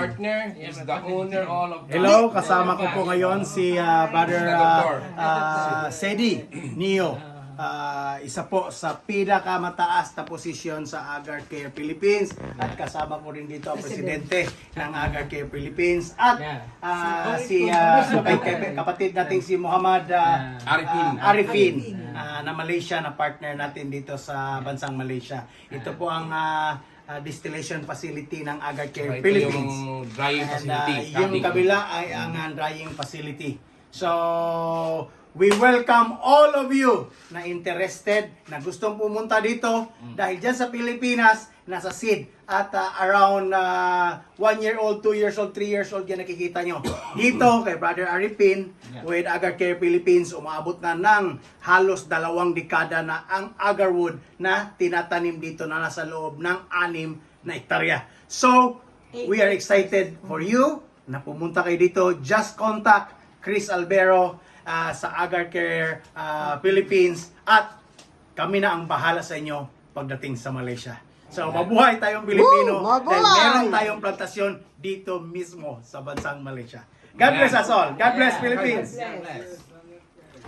Partner is the owner all of Hello, kasama ko po ngayon si Brother Sedi Neo. Isa po sa pinakamataas na posisyon sa Agar Care Philippines at kasama ko rin dito ang presidente ng Agar Care Philippines at si kapatid nating si Muhammad Arifin na Malaysia, na partner natin dito sa bansang Malaysia. Ito po ang distillation facility ng Agar Care Philippines. Yung drying facility. Yung kabila ay ang drying facility. So, we welcome all of you na interested, na gustong pumunta dito dahil dyan sa Pilipinas, nasa seed at around 1 year old, 2 years old, 3 years old yan nakikita nyo. Dito kay Brother Arifin with Agar Care Philippines, umabot na ng halos 2 dekada na ang agarwood na tinatanim dito na nasa loob ng 6 na hektarya. So, we are excited for you na pumunta kayo dito. Just contact Chris Albero sa Agar Care Philippines at kami na ang bahala sa inyo pagdating sa Malaysia. So, mabuhay tayong Pilipino dahil meron tayong plantasyon dito mismo sa bansang Malaysia. God bless us all. God bless Philippines.